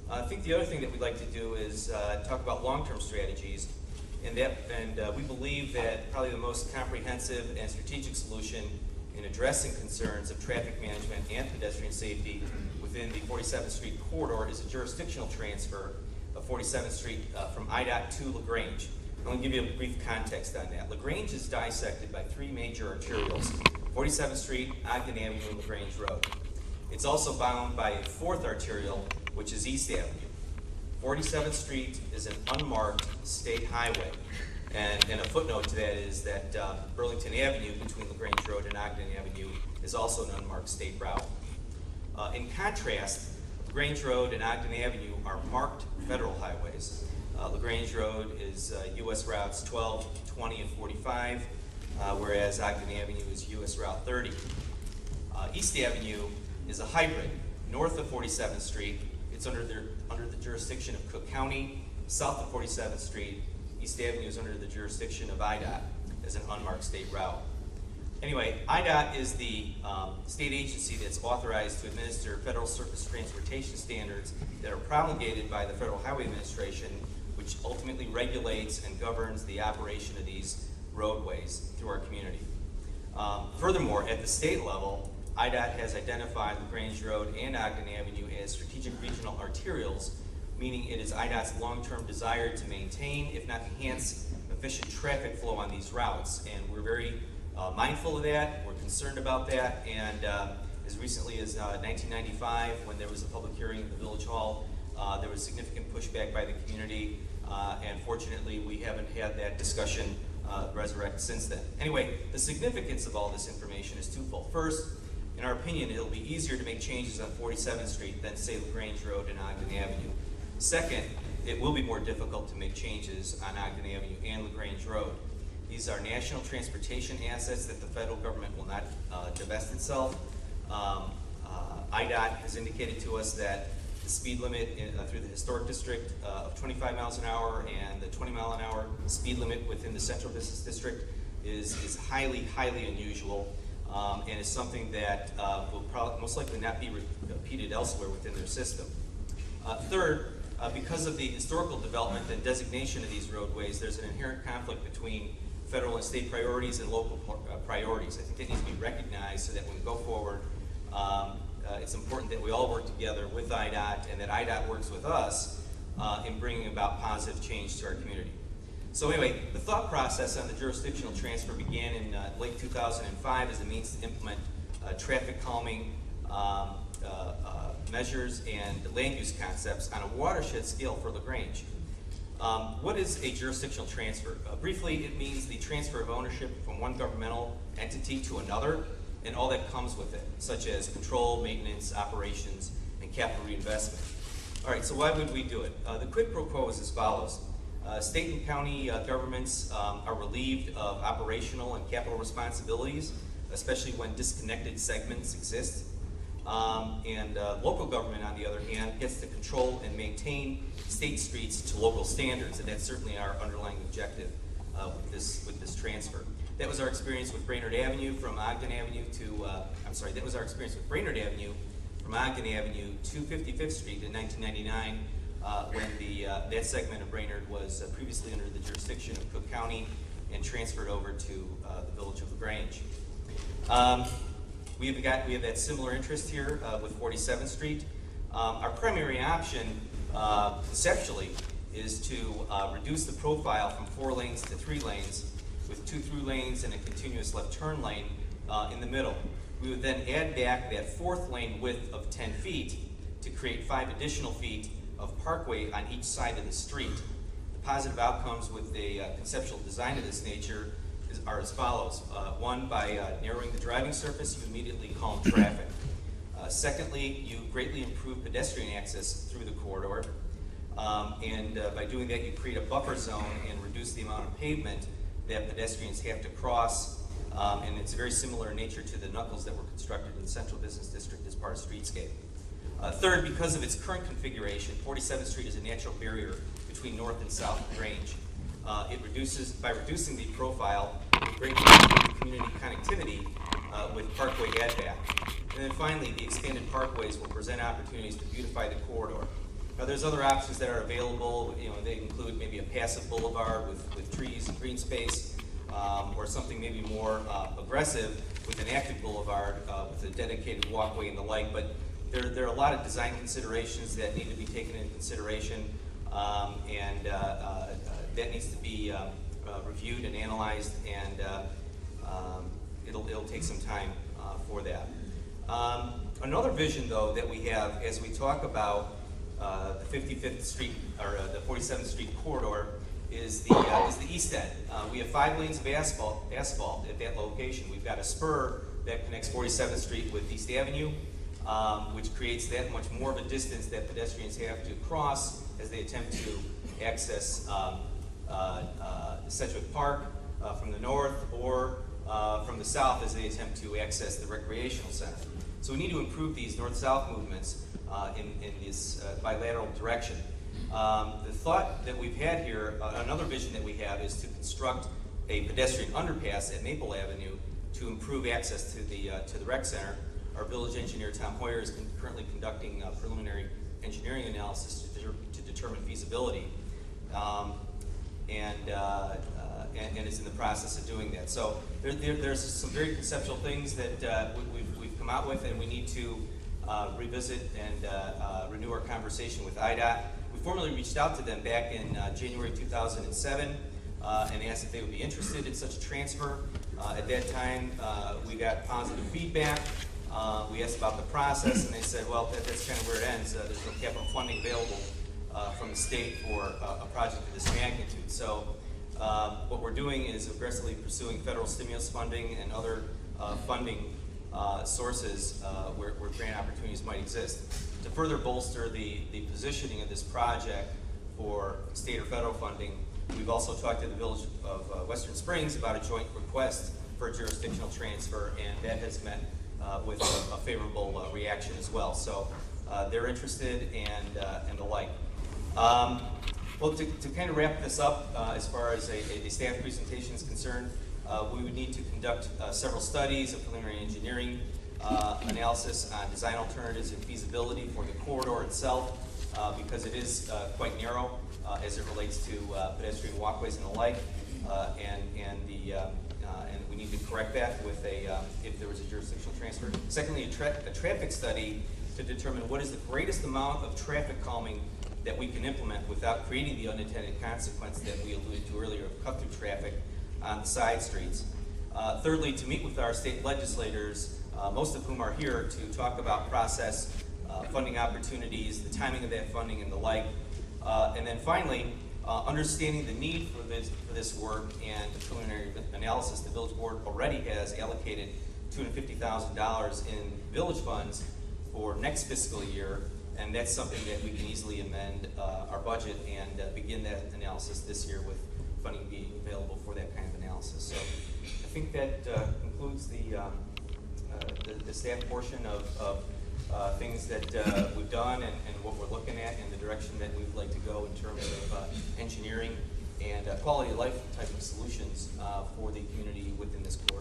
I think the other thing that we'd like to do is talk about long-term strategies, and we believe that probably the most comprehensive and strategic solution in addressing concerns of traffic management and pedestrian safety within the 47th Street corridor is a jurisdictional transfer of 47th Street from IDOT to LaGrange. I'm going to give you a brief context on that. LaGrange is dissected by three major arterials: 47th Street, Ogden Avenue, and LaGrange Road. It's also bound by a fourth arterial, which is East Avenue. 47th Street is an unmarked state highway. And a footnote to that is that Burlington Avenue between LaGrange Road and Ogden Avenue is also an unmarked state route. In contrast, LaGrange Road and Ogden Avenue are marked federal highways. LaGrange Road is U.S. routes 12, 20, and 45, whereas Ogden Avenue is U.S. Route 30. East Avenue is a hybrid. North of 47th Street, it's under the jurisdiction of Cook County. South of 47th Street, East Avenue is under the jurisdiction of IDOT as an unmarked state route. Anyway, IDOT is the state agency that's authorized to administer federal surface transportation standards that are promulgated by the Federal Highway Administration, which ultimately regulates and governs the operation of these roadways through our community. Furthermore, at the state level, IDOT has identified LaGrange Road and Ogden Avenue as strategic regional arterials, meaning it is IDOT's long-term desire to maintain, if not enhance, efficient traffic flow on these routes. And we're very mindful of that, we're concerned about that, and as recently as 1995, when there was a public hearing at the Village Hall, there was significant pushback by the community, and fortunately we haven't had that discussion resurrect since then. Anyway, the significance of all this information is twofold. First, in our opinion, it'll be easier to make changes on 47th Street than, say, LaGrange Road and Ogden Avenue. Second, it will be more difficult to make changes on Ogden Avenue and LaGrange Road. These are national transportation assets that the federal government will not divest itself. IDOT has indicated to us that the speed limit through the historic district of 25 miles an hour and the 20 mile an hour speed limit within the central business district is highly, highly unusual. And is something that will most likely not be repeated elsewhere within their system. Third, because of the historical development and designation of these roadways, there's an inherent conflict between federal and state priorities and local priorities. I think that needs to be recognized so that when we go forward, it's important that we all work together with IDOT and that IDOT works with us in bringing about positive change to our community. So anyway, the thought process on the jurisdictional transfer began in late 2005 as a means to implement traffic calming measures and land use concepts on a watershed scale for LaGrange. What is a jurisdictional transfer? Briefly, it means the transfer of ownership from one governmental entity to another and all that comes with it, such as control, maintenance, operations, and capital reinvestment. All right, so why would we do it? The quid pro quo is as follows. State and county governments are relieved of operational and capital responsibilities, especially when disconnected segments exist. And local government, on the other hand, gets to control and maintain state streets to local standards, and that's certainly our underlying objective with this transfer. That was our experience with Brainerd Avenue from Ogden Avenue to, that was our experience with Brainerd Avenue from Ogden Avenue to 55th Street in 1999. When that segment of Brainerd was previously under the jurisdiction of Cook County and transferred over to the village of LaGrange. We have that similar interest here with 47th Street. Our primary option, conceptually, is to reduce the profile from 4 lanes to 3 lanes with 2 through lanes and a continuous left turn lane in the middle. We would then add back that 4th lane width of 10 feet to create 5 additional feet of parkway on each side of the street. The positive outcomes with the conceptual design of this nature are as follows. One, by narrowing the driving surface, you immediately calm traffic. Secondly, you greatly improve pedestrian access through the corridor. And by doing that, you create a buffer zone and reduce the amount of pavement that pedestrians have to cross. And it's very similar in nature to the knuckles that were constructed in the Central Business District as part of streetscape. Third, because of its current configuration, 47th Street is a natural barrier between North and South LaGrange. By reducing the profile, it greatly improves community connectivity with parkway add back. And then finally, the expanded parkways will present opportunities to beautify the corridor. Now there's other options that are available. They include maybe a passive boulevard with trees and green space, or something maybe more aggressive with an active boulevard with a dedicated walkway and the like. But there are a lot of design considerations that need to be taken into consideration, and that needs to be reviewed and analyzed, and it'll take some time for that. Another vision, though, that we have as we talk about the 55th Street or the 47th Street corridor is the east end. We have 5 lanes of asphalt at that location. We've got a spur that connects 47th Street with East Avenue, which creates that much more of a distance that pedestrians have to cross as they attempt to access Sedgwick Park from the north, or from the south as they attempt to access the recreational center. So we need to improve these north-south movements in this bilateral direction. The thought that we've had here, another vision that we have, is to construct a pedestrian underpass at Maple Avenue to improve access to the rec center. Our village engineer, Tom Hoyer, is currently conducting preliminary engineering analysis to determine feasibility, and is in the process of doing that. So there's some very conceptual things that we've come out with, and we need to revisit and renew our conversation with IDOT. We formally reached out to them back in January 2007 and asked if they would be interested in such a transfer. At that time, we got positive feedback. We asked about the process, and they said, well, that's kind of where it ends. There's no capital funding available from the state for a project of this magnitude. So what we're doing is aggressively pursuing federal stimulus funding and other funding sources where grant opportunities might exist. To further bolster the positioning of this project for state or federal funding, we've also talked to the Village of Western Springs about a joint request for a jurisdictional transfer, and that has met with a favorable reaction as well. So they're interested and the like. Well, to kind of wrap this up, as far as a staff presentation is concerned, we would need to conduct several studies, a preliminary engineering analysis on design alternatives and feasibility for the corridor itself, because it is quite narrow as it relates to pedestrian walkways and the like, and we need to correct that with if there was a jurisdictional transfer. Secondly, a traffic study to determine what is the greatest amount of traffic calming that we can implement without creating the unintended consequence that we alluded to earlier of cut-through traffic on the side streets. Thirdly, to meet with our state legislators, most of whom are here, to talk about process, funding opportunities, the timing of that funding, and the like. And then finally, understanding the need for this work and the preliminary analysis. The village board already has allocated $250,000 in village funds for next fiscal year, and that's something that we can easily amend our budget and begin that analysis this year with funding being available for that kind of analysis. So I think that concludes the staff portion of things that we've done and what we're looking at and the direction that we'd like to go in terms of engineering and quality of life type of solutions for the community within this corridor.